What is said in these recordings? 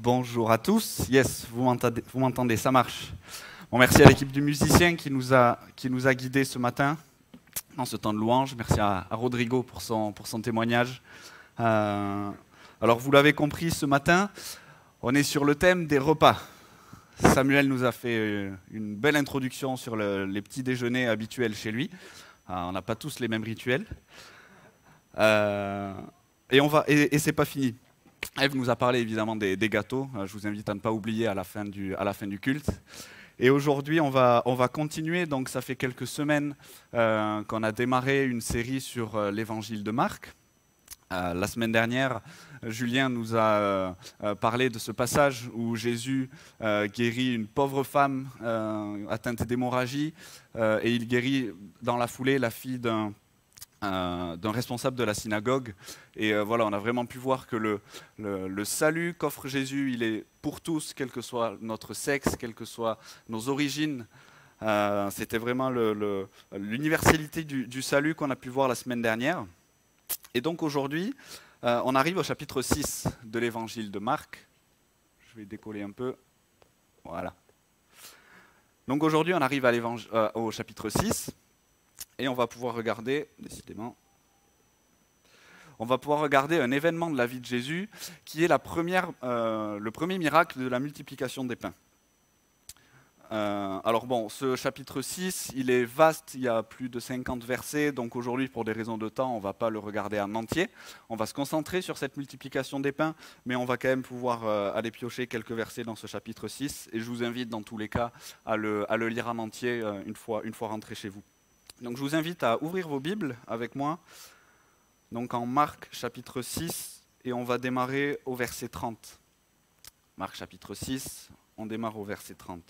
Bonjour à tous. Yes, vous m'entendez, ça marche. Bon, merci à l'équipe du musicien qui nous a guidés ce matin dans ce temps de louange. Merci à Rodrigo pour son témoignage. Alors, vous l'avez compris, ce matin, on est sur le thème des repas. Samuel nous a fait une belle introduction sur les petits déjeuners habituels chez lui. On n'a pas tous les mêmes rituels. Et c'est pas fini. Ève nous a parlé évidemment des gâteaux. Je vous invite à ne pas oublier à la fin du culte. Et aujourd'hui, on va continuer. Donc, ça fait quelques semaines qu'on a démarré une série sur l'évangile de Marc. La semaine dernière, Julien nous a parlé de ce passage où Jésus guérit une pauvre femme atteinte d'hémorragie et il guérit dans la foulée la fille d'un responsable de la synagogue. Et voilà, on a vraiment pu voir que le salut qu'offre Jésus, il est pour tous, quel que soit notre sexe, quelles que soient nos origines. C'était vraiment l'universalité du salut qu'on a pu voir la semaine dernière. Et donc aujourd'hui, on arrive au chapitre 6 de l'évangile de Marc. Je vais décoller un peu. Voilà. Donc aujourd'hui, on arrive au chapitre 6. Et on va pouvoir regarder, décidément, on va pouvoir regarder un événement de la vie de Jésus qui est le premier miracle de la multiplication des pains. Alors bon, ce chapitre 6, il est vaste, il y a plus de 50 versets, donc aujourd'hui, pour des raisons de temps, on ne va pas le regarder en entier. On va se concentrer sur cette multiplication des pains, mais on va quand même pouvoir aller piocher quelques versets dans ce chapitre 6, et je vous invite dans tous les cas à le lire en entier une fois rentré chez vous. Donc je vous invite à ouvrir vos Bibles avec moi, donc en Marc chapitre 6, et on va démarrer au verset 30. Marc chapitre 6, on démarre au verset 30.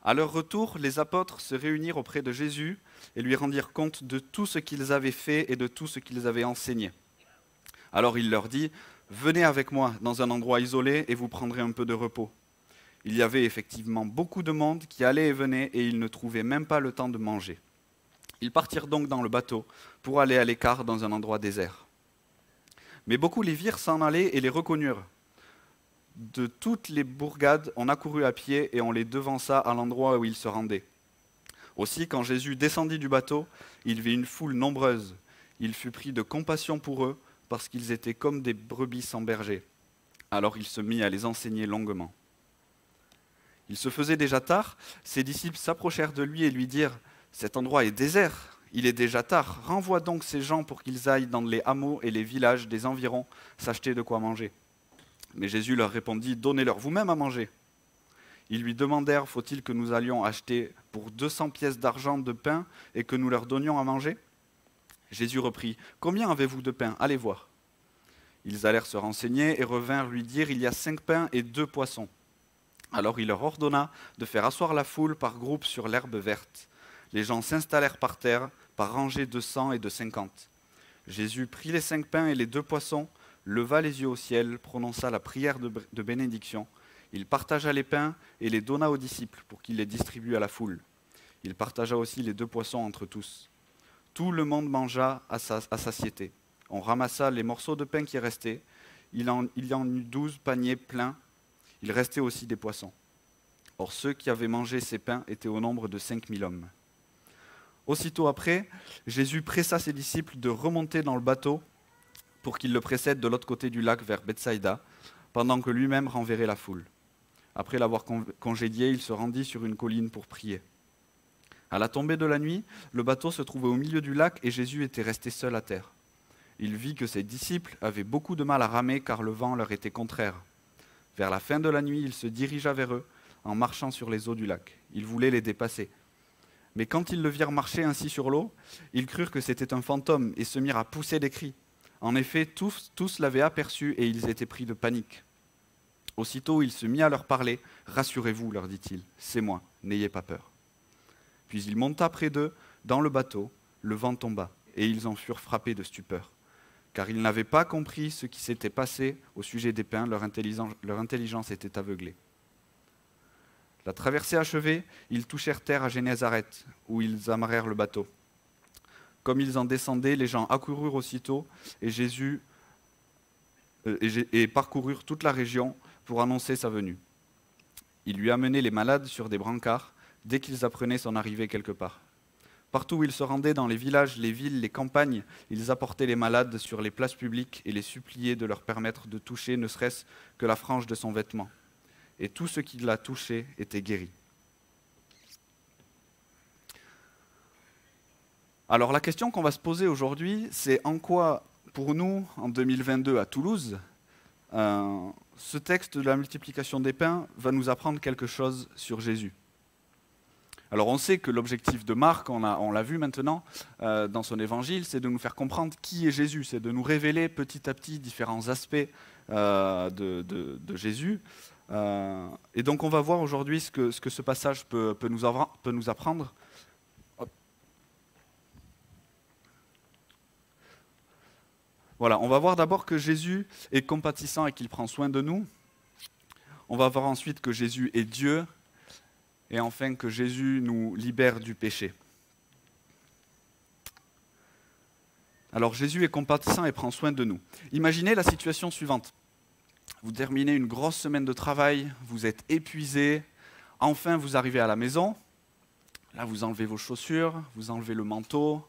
À leur retour, les apôtres se réunirent auprès de Jésus et lui rendirent compte de tout ce qu'ils avaient fait et de tout ce qu'ils avaient enseigné. Alors il leur dit, « Venez avec moi dans un endroit isolé et vous prendrez un peu de repos. » Il y avait effectivement beaucoup de monde qui allait et venait et ils ne trouvaient même pas le temps de manger. Ils partirent donc dans le bateau pour aller à l'écart dans un endroit désert. Mais beaucoup les virent s'en aller et les reconnurent. De toutes les bourgades, on accourut à pied et on les devança à l'endroit où ils se rendaient. Aussi, quand Jésus descendit du bateau, il vit une foule nombreuse. Il fut pris de compassion pour eux parce qu'ils étaient comme des brebis sans berger. Alors il se mit à les enseigner longuement. Il se faisait déjà tard, ses disciples s'approchèrent de lui et lui dirent « Cet endroit est désert, il est déjà tard, renvoie donc ces gens pour qu'ils aillent dans les hameaux et les villages des environs s'acheter de quoi manger. » Mais Jésus leur répondit « Donnez-leur vous-même à manger. » Ils lui demandèrent « Faut-il que nous allions acheter pour 200 pièces d'argent de pain et que nous leur donnions à manger ?» Jésus reprit « Combien avez-vous de pain? Allez voir. » Ils allèrent se renseigner et revinrent lui dire « Il y a 5 pains et 2 poissons. » Alors il leur ordonna de faire asseoir la foule par groupes sur l'herbe verte. Les gens s'installèrent par terre, par rangées de 100 et de 50. Jésus prit les 5 pains et les 2 poissons, leva les yeux au ciel, prononça la prière de bénédiction. Il partagea les pains et les donna aux disciples pour qu'ils les distribuent à la foule. Il partagea aussi les 2 poissons entre tous. Tout le monde mangea à satiété. On ramassa les morceaux de pain qui restaient. Il y en eut 12 paniers pleins. Il restait aussi des poissons. Or, ceux qui avaient mangé ces pains étaient au nombre de 5000 hommes. Aussitôt après, Jésus pressa ses disciples de remonter dans le bateau pour qu'ils le précèdent de l'autre côté du lac vers Bethsaïda, pendant que lui-même renverrait la foule. Après l'avoir congédié, il se rendit sur une colline pour prier. À la tombée de la nuit, le bateau se trouvait au milieu du lac et Jésus était resté seul à terre. Il vit que ses disciples avaient beaucoup de mal à ramer car le vent leur était contraire. Vers la fin de la nuit, il se dirigea vers eux en marchant sur les eaux du lac. Il voulait les dépasser. Mais quand ils le virent marcher ainsi sur l'eau, ils crurent que c'était un fantôme et se mirent à pousser des cris. En effet, tous l'avaient aperçu et ils étaient pris de panique. Aussitôt, il se mit à leur parler. « Rassurez-vous, leur dit-il, c'est moi, n'ayez pas peur. » Puis il monta près d'eux dans le bateau, le vent tomba et ils en furent frappés de stupeur. Car ils n'avaient pas compris ce qui s'était passé au sujet des pains, leur intelligence était aveuglée. La traversée achevée, ils touchèrent terre à Génézareth, où ils amarrèrent le bateau. Comme ils en descendaient, les gens accoururent aussitôt, et Jésus et parcoururent toute la région pour annoncer sa venue. Il lui amenait les malades sur des brancards dès qu'ils apprenaient son arrivée quelque part. Partout où il se rendait, dans les villages, les villes, les campagnes, ils apportaient les malades sur les places publiques et les suppliaient de leur permettre de toucher ne serait-ce que la frange de son vêtement. Et tout ce qui l'a touché était guéri. Alors la question qu'on va se poser aujourd'hui, c'est en quoi, pour nous, en 2022 à Toulouse, ce texte de la multiplication des pains va nous apprendre quelque chose sur Jésus. Alors on sait que l'objectif de Marc, on l'a vu maintenant dans son évangile, c'est de nous faire comprendre qui est Jésus, c'est de nous révéler petit à petit différents aspects de Jésus. Et donc on va voir aujourd'hui ce que ce passage peut nous apprendre. Voilà, on va voir d'abord que Jésus est compatissant et qu'il prend soin de nous. On va voir ensuite que Jésus est Dieu. Et enfin que Jésus nous libère du péché. Alors Jésus est compatissant et prend soin de nous. Imaginez la situation suivante. Vous terminez une grosse semaine de travail, vous êtes épuisé, enfin vous arrivez à la maison, là vous enlevez vos chaussures, vous enlevez le manteau,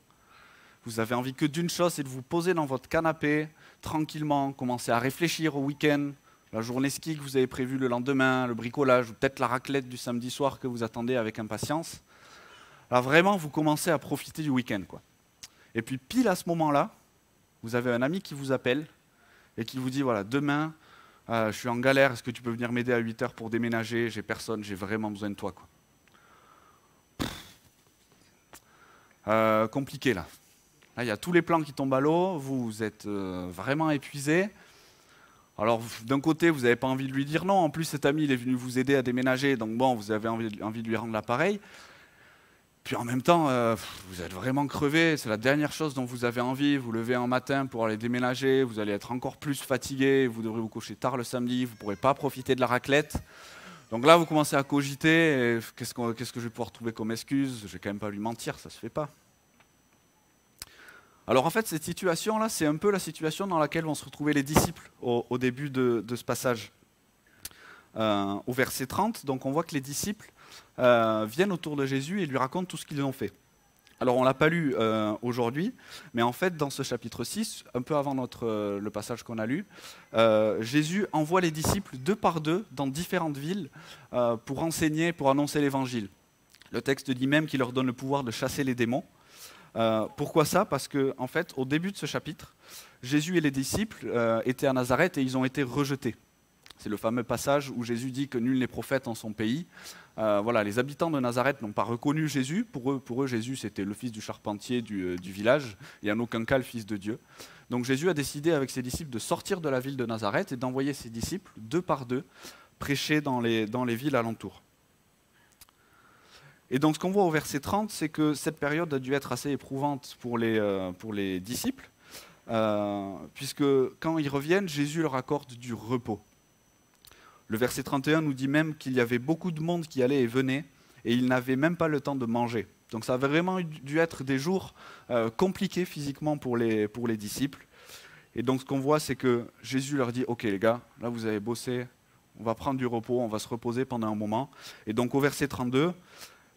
vous avez envie que d'une chose, c'est de vous poser dans votre canapé, tranquillement, commencer à réfléchir au week-end, la journée ski que vous avez prévue le lendemain, le bricolage, ou peut-être la raclette du samedi soir que vous attendez avec impatience. Là, vraiment, vous commencez à profiter du week-end, quoi. Et puis, pile à ce moment-là, vous avez un ami qui vous appelle et qui vous dit, voilà, demain, je suis en galère, est-ce que tu peux venir m'aider à 8 heures pour déménager? J'ai personne, j'ai vraiment besoin de toi, quoi. Compliqué, là. Là, il y a tous les plans qui tombent à l'eau, vous êtes vraiment épuisé. Alors, d'un côté, vous n'avez pas envie de lui dire non. En plus, cet ami, il est venu vous aider à déménager. Donc, bon, vous avez envie de lui rendre l'appareil. Puis, en même temps, vous êtes vraiment crevé. C'est la dernière chose dont vous avez envie. Vous levez un matin pour aller déménager. Vous allez être encore plus fatigué. Vous devrez vous coucher tard le samedi. Vous ne pourrez pas profiter de la raclette. Donc là, vous commencez à cogiter. Qu'est-ce que je vais pouvoir trouver comme excuse? Je ne vais quand même pas lui mentir. Ça ne se fait pas. Alors en fait, cette situation-là, c'est un peu la situation dans laquelle vont se retrouver les disciples au début de ce passage. Au verset 30, donc on voit que les disciples viennent autour de Jésus et lui racontent tout ce qu'ils ont fait. Alors on ne l'a pas lu aujourd'hui, mais en fait dans ce chapitre 6, un peu avant le passage qu'on a lu, Jésus envoie les disciples deux par deux dans différentes villes pour enseigner, pour annoncer l'évangile. Le texte dit même qu'il leur donne le pouvoir de chasser les démons. Pourquoi ça? Parce que, en fait, au début de ce chapitre, Jésus et les disciples étaient à Nazareth et ils ont été rejetés. C'est le fameux passage où Jésus dit que nul n'est prophète en son pays. Voilà, les habitants de Nazareth n'ont pas reconnu Jésus. Pour eux, Jésus, c'était le fils du charpentier du village et en aucun cas le fils de Dieu. Donc Jésus a décidé avec ses disciples de sortir de la ville de Nazareth et d'envoyer ses disciples, deux par deux, prêcher dans les villes alentours. Et donc ce qu'on voit au verset 30, c'est que cette période a dû être assez éprouvante pour les disciples, puisque quand ils reviennent, Jésus leur accorde du repos. Le verset 31 nous dit même qu'il y avait beaucoup de monde qui allait et venait, et ils n'avaient même pas le temps de manger. Donc ça avait vraiment dû être des jours compliqués physiquement pour les disciples. Et donc ce qu'on voit, c'est que Jésus leur dit « Ok les gars, là vous avez bossé, on va prendre du repos, on va se reposer pendant un moment. » Et donc au verset 32,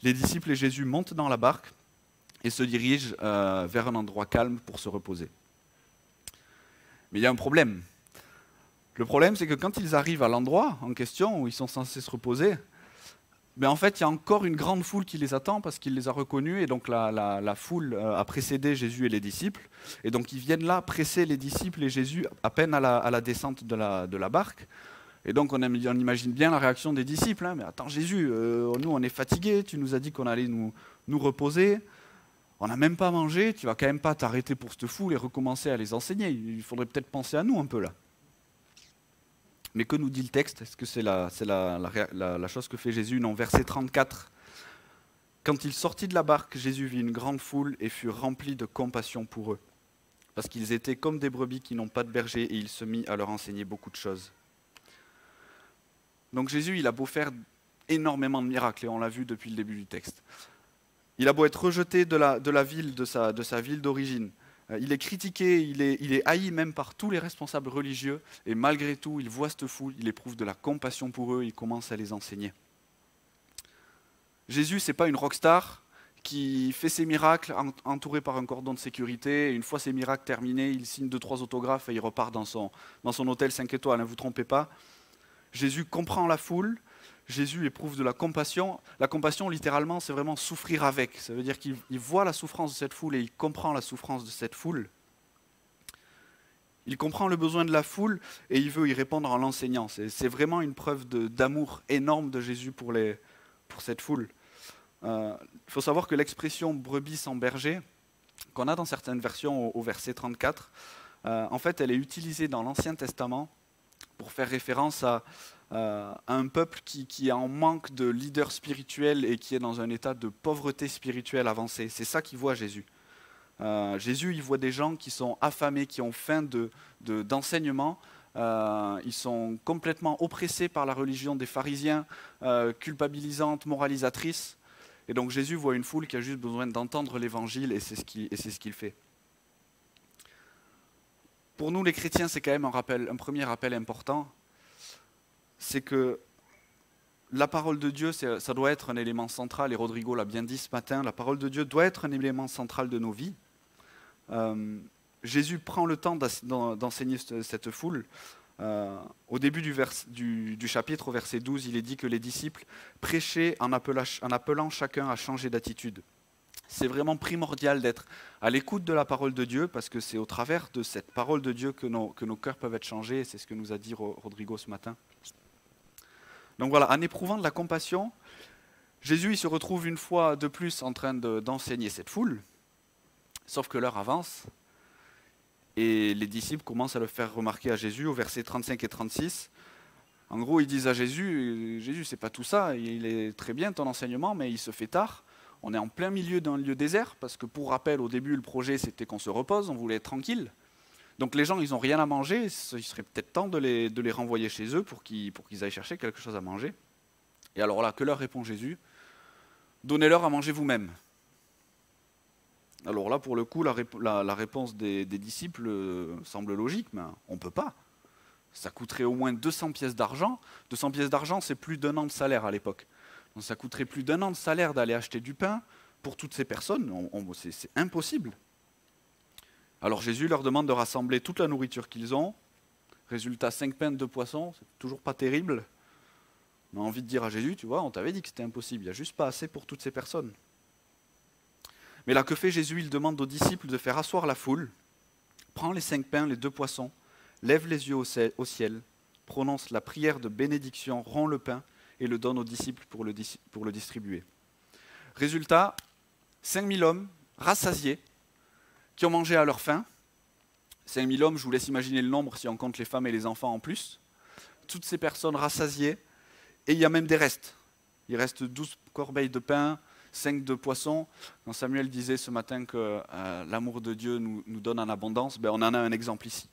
les disciples et Jésus montent dans la barque et se dirigent vers un endroit calme pour se reposer. Mais il y a un problème. Le problème, c'est que quand ils arrivent à l'endroit en question où ils sont censés se reposer, ben en fait, il y a encore une grande foule qui les attend parce qu'il les a reconnus et donc la foule a précédé Jésus et les disciples. Et donc ils viennent là presser les disciples et Jésus à peine à la descente de la barque. Et donc on imagine bien la réaction des disciples. Hein. Mais attends Jésus, nous on est fatigués, tu nous as dit qu'on allait nous reposer. On n'a même pas mangé, tu vas quand même pas t'arrêter pour cette foule et recommencer à les enseigner. Il faudrait peut-être penser à nous un peu là. Mais que nous dit le texte? Est-ce que c'est la chose que fait Jésus? Non, verset 34. Quand il sortit de la barque, Jésus vit une grande foule et fut rempli de compassion pour eux. Parce qu'ils étaient comme des brebis qui n'ont pas de berger et il se mit à leur enseigner beaucoup de choses. Donc Jésus, il a beau faire énormément de miracles, et on l'a vu depuis le début du texte. Il a beau être rejeté de sa ville d'origine, Il est critiqué, il est haï même par tous les responsables religieux, et malgré tout, il voit cette foule, il éprouve de la compassion pour eux, il commence à les enseigner. Jésus, ce n'est pas une rockstar qui fait ses miracles entouré par un cordon de sécurité, et une fois ses miracles terminés, il signe 2-3 autographes et il repart dans son hôtel 5 étoiles, ne vous trompez pas. Jésus comprend la foule, Jésus éprouve de la compassion. La compassion, littéralement, c'est vraiment souffrir avec. Ça veut dire qu'il voit la souffrance de cette foule et il comprend la souffrance de cette foule. Il comprend le besoin de la foule et il veut y répondre en l'enseignant. C'est vraiment une preuve d'amour énorme de Jésus pour cette foule. Il faut savoir que l'expression brebis sans berger, qu'on a dans certaines versions au verset 34, en fait, elle est utilisée dans l'Ancien Testament pour faire référence à un peuple qui est en manque de leader spirituel et qui est dans un état de pauvreté spirituelle avancée. C'est ça qu'il voit Jésus. Jésus, il voit des gens qui sont affamés, qui ont faim d'enseignement. Ils sont complètement oppressés par la religion des pharisiens, culpabilisante, moralisatrice. Et donc Jésus voit une foule qui a juste besoin d'entendre l'évangile et c'est ce qu'il fait. Pour nous les chrétiens, c'est quand même un premier rappel important. C'est que la parole de Dieu, ça doit être un élément central, et Rodrigo l'a bien dit ce matin, la parole de Dieu doit être un élément central de nos vies. Jésus prend le temps d'enseigner cette foule. Au début du chapitre, au verset 12, il est dit que les disciples prêchaient en appelant chacun à changer d'attitude. C'est vraiment primordial d'être à l'écoute de la parole de Dieu, parce que c'est au travers de cette parole de Dieu que nos cœurs peuvent être changés, et c'est ce que nous a dit Rodrigo ce matin. Donc voilà, en éprouvant de la compassion, Jésus il se retrouve une fois de plus en train d'enseigner cette foule, sauf que l'heure avance, et les disciples commencent à le faire remarquer à Jésus au verset 35 et 36. En gros, ils disent à Jésus, Jésus, c'est pas tout ça, il est très bien ton enseignement, mais il se fait tard. On est en plein milieu d'un lieu désert, parce que pour rappel, au début, le projet, c'était qu'on se repose, on voulait être tranquille. Donc les gens, ils n'ont rien à manger, il serait peut-être temps de les renvoyer chez eux pour qu'ils aillent chercher quelque chose à manger. Et alors là, que leur répond Jésus? Donnez-leur à manger vous-même. Alors là, pour le coup, la réponse des disciples semble logique, mais on ne peut pas. Ça coûterait au moins 200 pièces d'argent. 200 pièces d'argent, c'est plus d'1 an de salaire à l'époque. Donc ça coûterait plus d'1 an de salaire d'aller acheter du pain pour toutes ces personnes. C'est impossible. Alors Jésus leur demande de rassembler toute la nourriture qu'ils ont. Résultat, 5 pains, 2 poissons, c'est toujours pas terrible. On a envie de dire à Jésus, tu vois, on t'avait dit que c'était impossible, il n'y a juste pas assez pour toutes ces personnes. Mais là, que fait Jésus? Il demande aux disciples de faire asseoir la foule, prend les 5 pains, les 2 poissons, lève les yeux au ciel, prononce la prière de bénédiction, rompt le pain et le donne aux disciples pour le distribuer. Résultat, 5000 hommes rassasiés, qui ont mangé à leur faim. 5000 hommes, je vous laisse imaginer le nombre si on compte les femmes et les enfants en plus. Toutes ces personnes rassasiées, et il y a même des restes. Il reste 12 corbeilles de pain, 5 de poissons. Quand Samuel disait ce matin que l'amour de Dieu nous donne en abondance, on en a un exemple ici.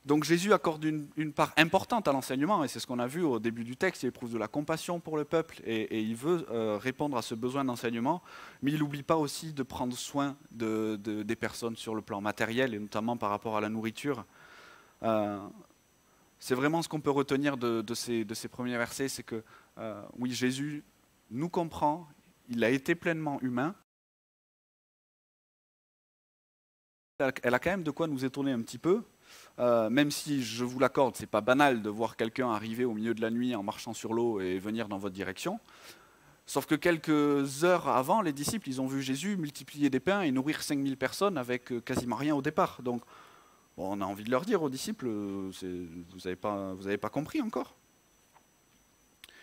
Donc Jésus accorde une part importante à l'enseignement, et c'est ce qu'on a vu au début du texte, il éprouve de la compassion pour le peuple, et il veut répondre à ce besoin d'enseignement, mais il n'oublie pas aussi de prendre soin des personnes sur le plan matériel, et notamment par rapport à la nourriture. C'est vraiment ce qu'on peut retenir de ces premiers versets, c'est que oui, Jésus nous comprend, il a été pleinement humain. Elle a quand même de quoi nous étonner un petit peu. Même si, je vous l'accorde, c'est pas banal de voir quelqu'un arriver au milieu de la nuit en marchant sur l'eau et venir dans votre direction. Sauf que quelques heures avant, les disciples, ils ont vu Jésus multiplier des pains et nourrir 5000 personnes avec quasiment rien au départ. Donc, on a envie de leur dire aux disciples, vous n'avez pas compris encore.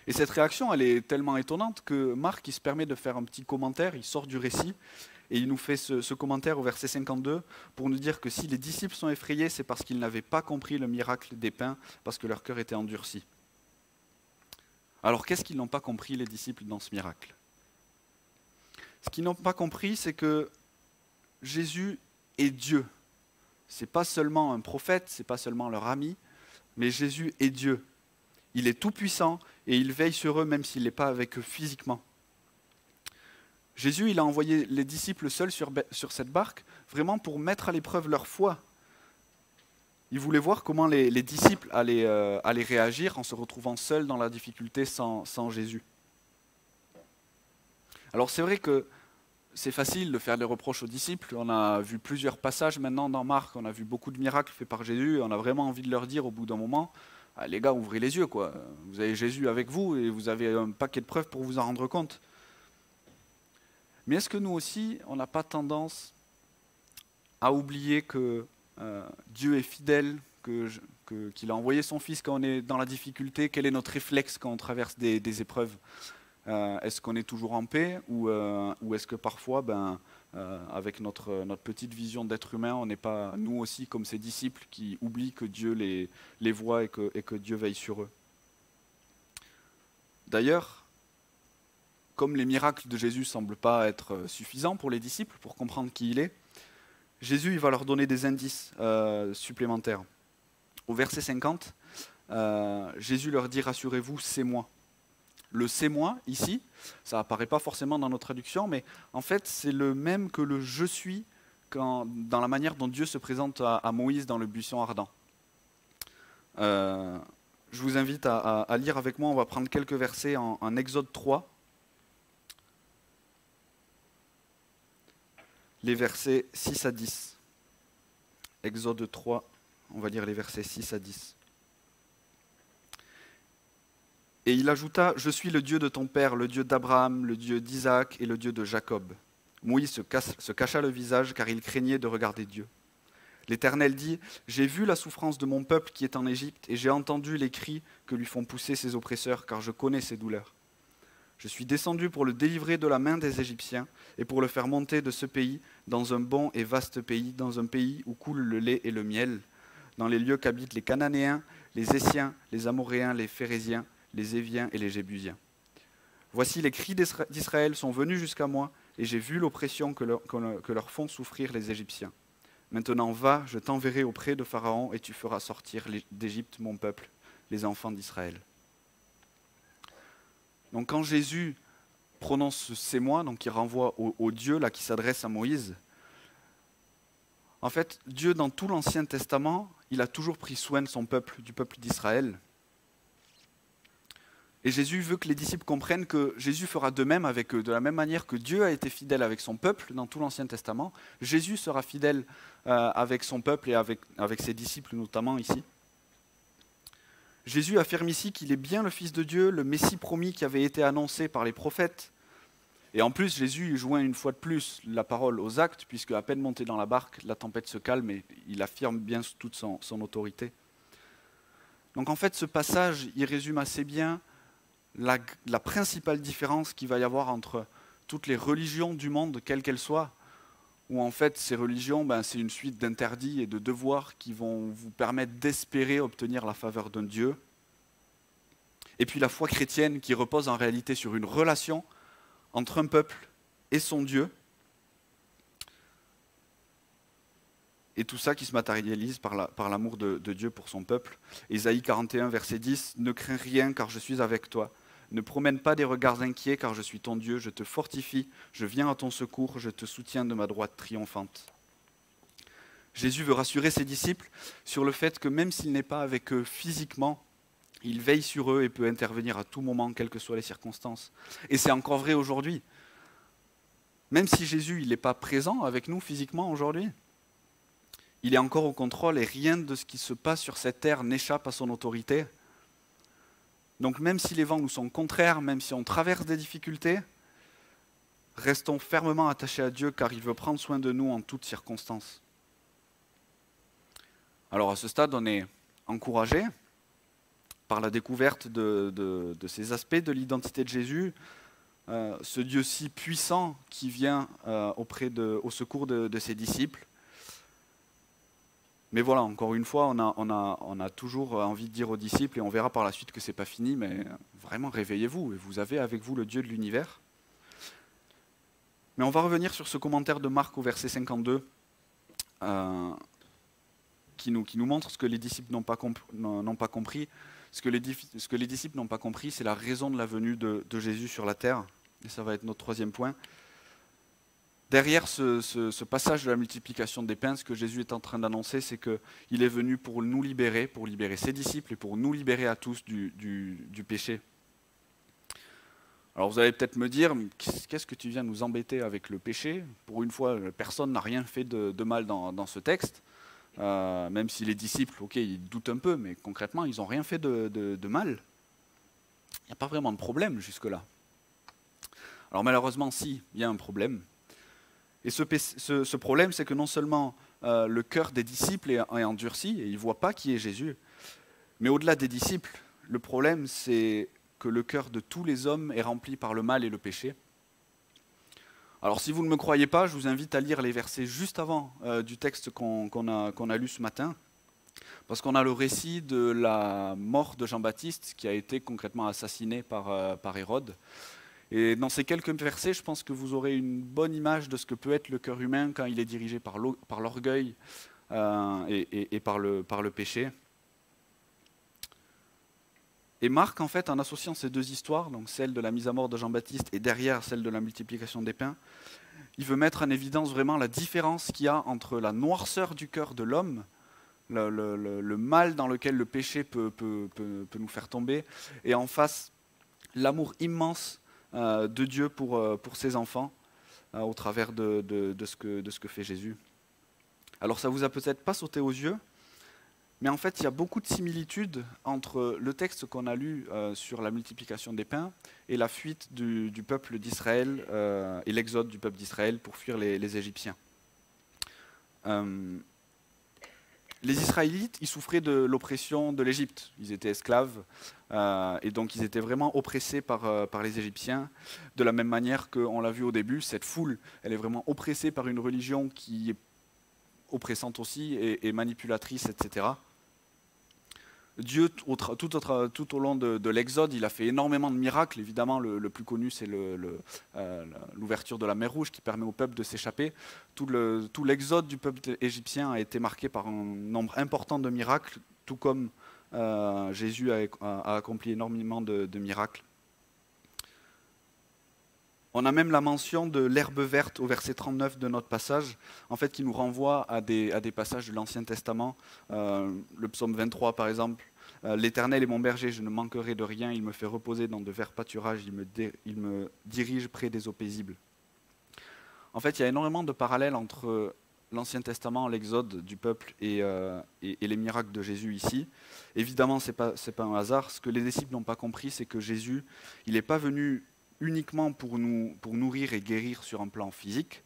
Et cette réaction, elle est tellement étonnante que Marc, il se permet de faire un petit commentaire, il sort du récit, et il nous fait ce commentaire au verset 52 pour nous dire que si les disciples sont effrayés, c'est parce qu'ils n'avaient pas compris le miracle des pains, parce que leur cœur était endurci. Alors qu'est-ce qu'ils n'ont pas compris, les disciples, dans ce miracle? Ce qu'ils n'ont pas compris, c'est que Jésus est Dieu. Ce n'est pas seulement un prophète, ce n'est pas seulement leur ami, mais Jésus est Dieu. Il est tout-puissant et il veille sur eux même s'il n'est pas avec eux physiquement. Jésus, il a envoyé les disciples seuls sur cette barque, vraiment pour mettre à l'épreuve leur foi. Il voulait voir comment les disciples allaient réagir en se retrouvant seuls dans la difficulté sans Jésus. Alors c'est vrai que c'est facile de faire des reproches aux disciples. On a vu plusieurs passages maintenant dans Marc, on a vu beaucoup de miracles faits par Jésus, et on a vraiment envie de leur dire au bout d'un moment, ah, les gars, ouvrez les yeux, quoi. Vous avez Jésus avec vous et vous avez un paquet de preuves pour vous en rendre compte. Mais est-ce que nous aussi, on n'a pas tendance à oublier que Dieu est fidèle, qu'il a envoyé son Fils quand on est dans la difficulté? Quel est notre réflexe quand on traverse des épreuves? Est-ce qu'on est toujours en paix ou est-ce que parfois, avec notre petite vision d'être humain, on n'est pas nous aussi comme ces disciples qui oublient que Dieu les voit et que Dieu veille sur eux? D'ailleurs, comme les miracles de Jésus ne semblent pas être suffisants pour les disciples pour comprendre qui il est, Jésus il va leur donner des indices supplémentaires. Au verset 50, Jésus leur dit « Rassurez-vous, c'est moi ». Le « c'est moi » ici, ça apparaît pas forcément dans nos traductions, mais en fait c'est le même que le « je suis » dans la manière dont Dieu se présente à Moïse dans le buisson ardent. Je vous invite à lire avec moi, on va prendre quelques versets en Exode 3. Les versets 6 à 10. Exode 3, on va lire les versets 6 à 10. Et il ajouta, « Je suis le Dieu de ton père, le Dieu d'Abraham, le Dieu d'Isaac et le Dieu de Jacob. » Moïse se cacha le visage car il craignait de regarder Dieu. L'Éternel dit, « J'ai vu la souffrance de mon peuple qui est en Égypte et j'ai entendu les cris que lui font pousser ses oppresseurs car je connais ses douleurs. Je suis descendu pour le délivrer de la main des Égyptiens et pour le faire monter de ce pays dans un bon et vaste pays, dans un pays où coule le lait et le miel, dans les lieux qu'habitent les Cananéens, les Essiens, les Amoréens, les Phérésiens, les Éviens et les Jébusiens. Voici les cris d'Israël sont venus jusqu'à moi, et j'ai vu l'oppression que leur font souffrir les Égyptiens. Maintenant va, je t'enverrai auprès de Pharaon, et tu feras sortir d'Égypte mon peuple, les enfants d'Israël. » Donc quand Jésus prononce ce « c'est moi », donc il renvoie au Dieu là, qui s'adresse à Moïse, en fait, Dieu dans tout l'Ancien Testament, il a toujours pris soin de son peuple, du peuple d'Israël. Et Jésus veut que les disciples comprennent que Jésus fera de même avec eux. De la même manière que Dieu a été fidèle avec son peuple dans tout l'Ancien Testament, Jésus sera fidèle avec son peuple et avec ses disciples notamment ici. Jésus affirme ici qu'il est bien le Fils de Dieu, le Messie promis qui avait été annoncé par les prophètes. Et en plus, Jésus joint une fois de plus la parole aux actes, puisque à peine monté dans la barque, la tempête se calme et il affirme bien toute son autorité. Donc en fait, ce passage, il résume assez bien la principale différence qu'il va y avoir entre toutes les religions du monde, quelles qu'elles soient, où en fait ces religions, c'est une suite d'interdits et de devoirs qui vont vous permettre d'espérer obtenir la faveur d'un Dieu. Et puis la foi chrétienne qui repose en réalité sur une relation entre un peuple et son Dieu. Et tout ça qui se matérialise par l'amour de Dieu pour son peuple. Ésaïe 41, verset 10, « Ne crains rien car je suis avec toi. Ne promène pas des regards inquiets car je suis ton Dieu. Je te fortifie, je viens à ton secours, je te soutiens de ma droite triomphante. » Jésus veut rassurer ses disciples sur le fait que même s'il n'est pas avec eux physiquement, il veille sur eux et peut intervenir à tout moment, quelles que soient les circonstances. Et c'est encore vrai aujourd'hui. Même si Jésus n'est pas présent avec nous physiquement aujourd'hui, il est encore au contrôle et rien de ce qui se passe sur cette terre n'échappe à son autorité. Donc même si les vents nous sont contraires, même si on traverse des difficultés, restons fermement attachés à Dieu car il veut prendre soin de nous en toutes circonstances. Alors à ce stade, on est encouragé par la découverte de ces aspects de l'identité de Jésus, ce Dieu si puissant qui vient au secours de ses disciples. Mais voilà, encore une fois, on a toujours envie de dire aux disciples, et on verra par la suite que ce n'est pas fini, mais vraiment réveillez-vous, et vous avez avec vous le Dieu de l'univers. Mais on va revenir sur ce commentaire de Marc au verset 52, qui nous montre ce que les disciples n'ont pas compris. Ce que les disciples n'ont pas compris, c'est la raison de la venue de Jésus sur la terre, et ça va être notre troisième point. Derrière ce passage de la multiplication des pains, ce que Jésus est en train d'annoncer, c'est qu'il est venu pour nous libérer, pour libérer ses disciples et pour nous libérer à tous du péché. Alors vous allez peut-être me dire, qu'est-ce que tu viens nous embêter avec le péché? Pour une fois, personne n'a rien fait de mal dans ce texte, même si les disciples, ok, ils doutent un peu, mais concrètement, ils n'ont rien fait de mal. Il n'y a pas vraiment de problème jusque-là. Alors malheureusement, si, il y a un problème. Et ce problème, c'est que non seulement le cœur des disciples est endurci, et ils ne voient pas qui est Jésus, mais au-delà des disciples, le problème, c'est que le cœur de tous les hommes est rempli par le mal et le péché. Alors si vous ne me croyez pas, je vous invite à lire les versets juste avant du texte qu'on a lu ce matin, parce qu'on a le récit de la mort de Jean-Baptiste qui a été concrètement assassiné par Hérode. Et dans ces quelques versets, je pense que vous aurez une bonne image de ce que peut être le cœur humain quand il est dirigé par l'orgueil et par le péché. Et Marc, en fait, en associant ces deux histoires, donc celle de la mise à mort de Jean-Baptiste et derrière celle de la multiplication des pains, il veut mettre en évidence vraiment la différence qu'il y a entre la noirceur du cœur de l'homme, le mal dans lequel le péché peut nous faire tomber, et en face, l'amour immense de Dieu pour ses enfants au travers de ce que fait Jésus. Alors ça vous a peut-être pas sauté aux yeux, mais en fait il y a beaucoup de similitudes entre le texte qu'on a lu sur la multiplication des pains et la fuite du peuple d'Israël et l'exode du peuple d'Israël pour fuir les Égyptiens. Les Israélites, ils souffraient de l'oppression de l'Égypte. Ils étaient esclaves et donc ils étaient vraiment oppressés par les Égyptiens. De la même manière qu'on l'a vu au début, cette foule, elle est vraiment oppressée par une religion qui est oppressante aussi et manipulatrice, etc. Dieu, tout au long de l'Exode, il a fait énormément de miracles. Évidemment, le plus connu, c'est l'ouverture de la mer Rouge qui permet au peuple de s'échapper. Tout l'Exode du peuple égyptien a été marqué par un nombre important de miracles, tout comme Jésus a accompli énormément de miracles. On a même la mention de l'herbe verte au verset 39 de notre passage, en fait, qui nous renvoie à des passages de l'Ancien Testament. Le psaume 23, par exemple. L'Éternel est mon berger, je ne manquerai de rien. Il me fait reposer dans de verts pâturages. Il me dirige près des eaux paisibles. En fait, il y a énormément de parallèles entre l'Ancien Testament, l'Exode du peuple et les miracles de Jésus ici. Évidemment, ce n'est pas un hasard. Ce que les disciples n'ont pas compris, c'est que Jésus, il n'est pas venu uniquement pour nourrir et guérir sur un plan physique,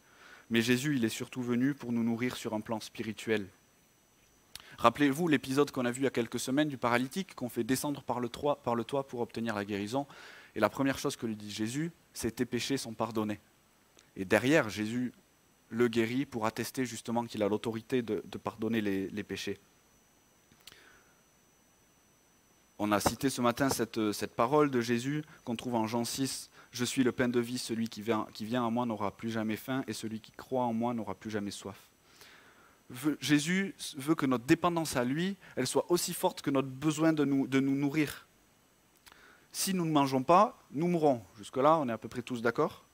mais Jésus, il est surtout venu pour nous nourrir sur un plan spirituel. Rappelez-vous l'épisode qu'on a vu il y a quelques semaines du paralytique qu'on fait descendre par le toit pour obtenir la guérison. Et la première chose que lui dit Jésus, c'est tes péchés sont pardonnés. Et derrière, Jésus le guérit pour attester justement qu'il a l'autorité de pardonner les péchés. On a cité ce matin cette parole de Jésus qu'on trouve en Jean 6. « Je suis le pain de vie, celui qui vient à moi n'aura plus jamais faim, et celui qui croit en moi n'aura plus jamais soif. » Jésus veut que notre dépendance à lui, elle soit aussi forte que notre besoin de nous nourrir. Si nous ne mangeons pas, nous mourrons. Jusque-là, on est à peu près tous d'accord.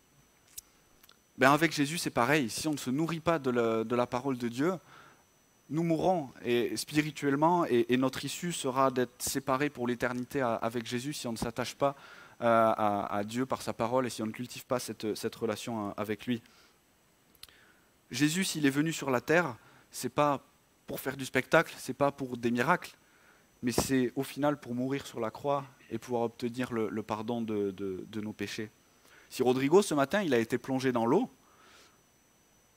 Avec Jésus, c'est pareil. Si on ne se nourrit pas de la parole de Dieu, nous mourrons et spirituellement, et notre issue sera d'être séparés pour l'éternité avec Jésus si on ne s'attache pas à Dieu par sa parole et si on ne cultive pas cette relation avec lui. Jésus, s'il est venu sur la terre, c'est pas pour faire du spectacle, c'est pas pour des miracles, mais c'est au final pour mourir sur la croix et pouvoir obtenir le pardon de nos péchés. Si Rodrigo, ce matin, il a été plongé dans l'eau,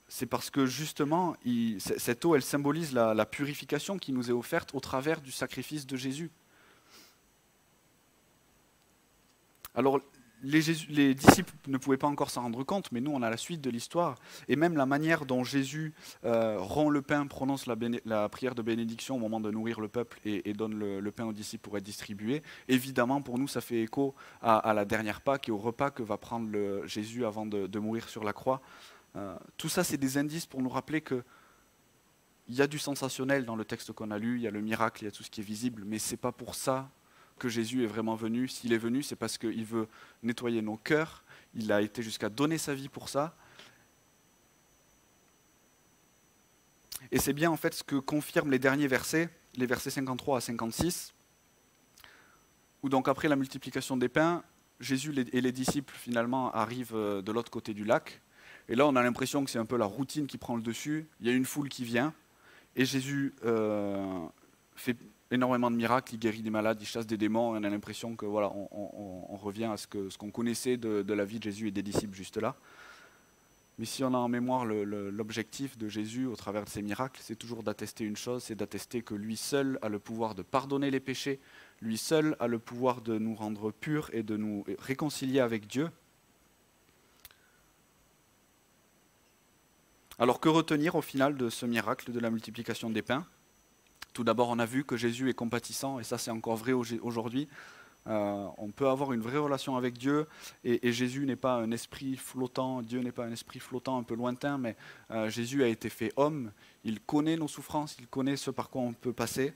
c'est parce que justement, cette eau, elle symbolise la purification qui nous est offerte au travers du sacrifice de Jésus. Alors, les disciples ne pouvaient pas encore s'en rendre compte, mais nous, on a la suite de l'histoire. Et même la manière dont Jésus rend le pain, prononce la prière de bénédiction au moment de nourrir le peuple et donne le pain aux disciples pour être distribué. Évidemment, pour nous, ça fait écho à la dernière Pâque et au repas que va prendre Jésus avant de mourir sur la croix. Tout ça, c'est des indices pour nous rappeler qu'il y a du sensationnel dans le texte qu'on a lu, il y a le miracle, il y a tout ce qui est visible, mais ce n'est pas pour ça que Jésus est vraiment venu. S'il est venu, c'est parce qu'il veut nettoyer nos cœurs, il a été jusqu'à donner sa vie pour ça, Et c'est bien en fait ce que confirment les derniers versets, les versets 53 à 56, où donc après la multiplication des pains, Jésus et les disciples finalement arrivent de l'autre côté du lac. Et là on a l'impression que c'est un peu la routine qui prend le dessus. Il y a une foule qui vient, et Jésus fait énormément de miracles, il guérit des malades, il chasse des démons, et on a l'impression que voilà, on revient à ce qu'on connaissait de la vie de Jésus et des disciples juste là. Mais si on a en mémoire l'objectif de Jésus au travers de ses miracles, c'est toujours d'attester une chose, c'est d'attester que lui seul a le pouvoir de pardonner les péchés, lui seul a le pouvoir de nous rendre purs et de nous réconcilier avec Dieu. Alors que retenir au final de ce miracle de la multiplication des pains? Tout d'abord, on a vu que Jésus est compatissant, et ça c'est encore vrai aujourd'hui. On peut avoir une vraie relation avec Dieu, et Jésus n'est pas un esprit flottant, Dieu n'est pas un esprit flottant un peu lointain, mais Jésus a été fait homme, il connaît nos souffrances, il connaît ce par quoi on peut passer.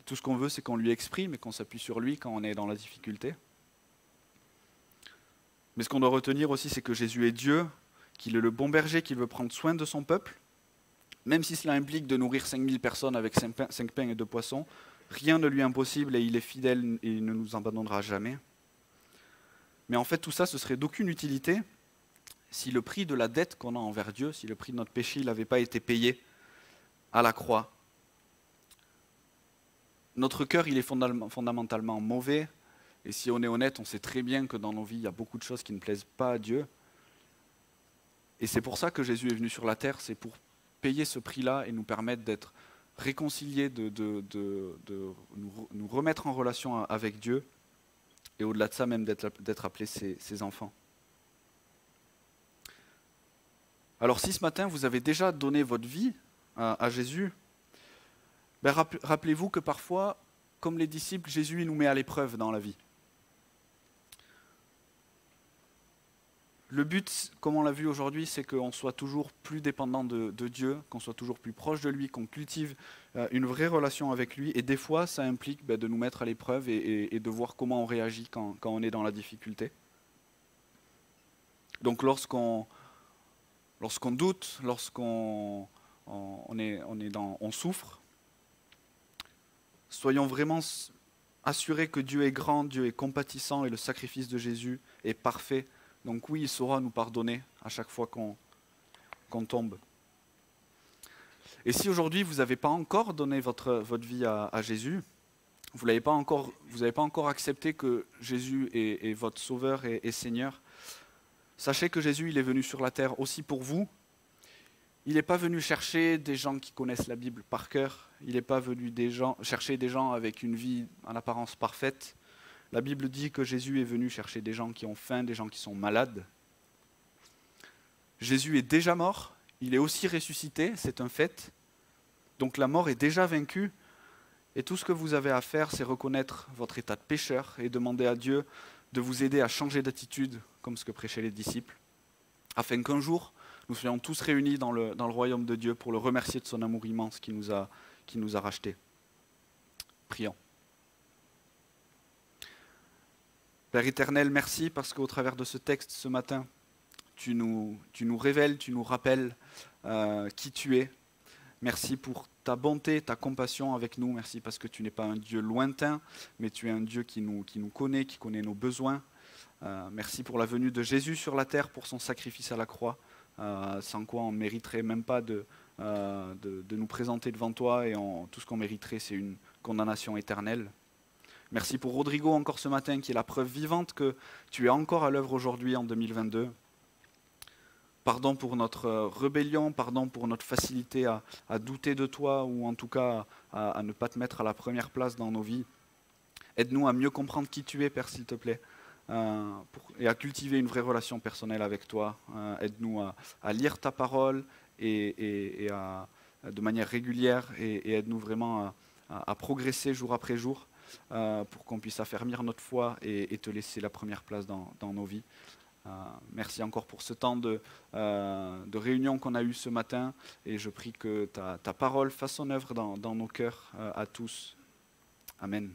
Tout ce qu'on veut, c'est qu'on lui exprime et qu'on s'appuie sur lui quand on est dans la difficulté. Mais ce qu'on doit retenir aussi, c'est que Jésus est Dieu, qu'il est le bon berger, qu'il veut prendre soin de son peuple. Même si cela implique de nourrir 5000 personnes avec 5 pains et 2 poissons, rien ne lui est impossible et il est fidèle et il ne nous abandonnera jamais. Mais en fait, tout ça, ce serait d'aucune utilité si le prix de la dette qu'on a envers Dieu, si le prix de notre péché n'avait pas été payé à la croix. Notre cœur, il est fondamentalement mauvais, et si on est honnête, on sait très bien que dans nos vies, il y a beaucoup de choses qui ne plaisent pas à Dieu. Et c'est pour ça que Jésus est venu sur la terre, c'est pour payer ce prix-là et nous permettre d'être réconciliés, de nous remettre en relation avec Dieu, et au-delà de ça même d'être appelés ses enfants. Alors si ce matin vous avez déjà donné votre vie à Jésus, ben rappelez-vous que parfois, comme les disciples, Jésus nous met à l'épreuve dans la vie. Le but, comme on l'a vu aujourd'hui, c'est qu'on soit toujours plus dépendant de Dieu, qu'on soit toujours plus proche de lui, qu'on cultive une vraie relation avec lui. Et des fois, ça implique de nous mettre à l'épreuve et de voir comment on réagit quand on est dans la difficulté. Donc lorsqu'on doute, lorsqu'on on souffre, soyons vraiment assurés que Dieu est grand, Dieu est compatissant et le sacrifice de Jésus est parfait. Donc oui, il saura nous pardonner à chaque fois qu'on tombe. Et si aujourd'hui vous n'avez pas encore donné votre vie à Jésus, vous n'avez pas encore accepté que Jésus est votre Sauveur et Seigneur, sachez que Jésus il est venu sur la terre aussi pour vous. Il n'est pas venu chercher des gens qui connaissent la Bible par cœur, il n'est pas venu chercher des gens avec une vie en apparence parfaite. La Bible dit que Jésus est venu chercher des gens qui ont faim, des gens qui sont malades. Jésus est déjà mort, il est aussi ressuscité, c'est un fait. Donc la mort est déjà vaincue. Et tout ce que vous avez à faire, c'est reconnaître votre état de pécheur et demander à Dieu de vous aider à changer d'attitude, comme ce que prêchaient les disciples, afin qu'un jour, nous soyons tous réunis dans le royaume de Dieu pour le remercier de son amour immense qui nous a rachetés. Prions. Père éternel, merci parce qu'au travers de ce texte ce matin, tu nous révèles, tu nous rappelles qui tu es. Merci pour ta bonté, ta compassion avec nous. Merci parce que tu n'es pas un Dieu lointain, mais tu es un Dieu qui nous connaît, qui connaît nos besoins. Merci pour la venue de Jésus sur la terre, pour son sacrifice à la croix, sans quoi on ne mériterait même pas de nous présenter devant toi, et tout ce qu'on mériterait, c'est une condamnation éternelle. Merci pour Rodrigo encore ce matin, qui est la preuve vivante que tu es encore à l'œuvre aujourd'hui en 2022. Pardon pour notre rébellion, pardon pour notre facilité à douter de toi, ou en tout cas à ne pas te mettre à la première place dans nos vies. Aide-nous à mieux comprendre qui tu es, Père, s'il te plaît, et à cultiver une vraie relation personnelle avec toi. Aide-nous à lire ta parole et de manière régulière, et aide-nous vraiment à progresser jour après jour, pour qu'on puisse affermir notre foi et te laisser la première place dans nos vies. Merci encore pour ce temps de réunion qu'on a eu ce matin, et je prie que ta parole fasse son œuvre dans nos cœurs à tous. Amen.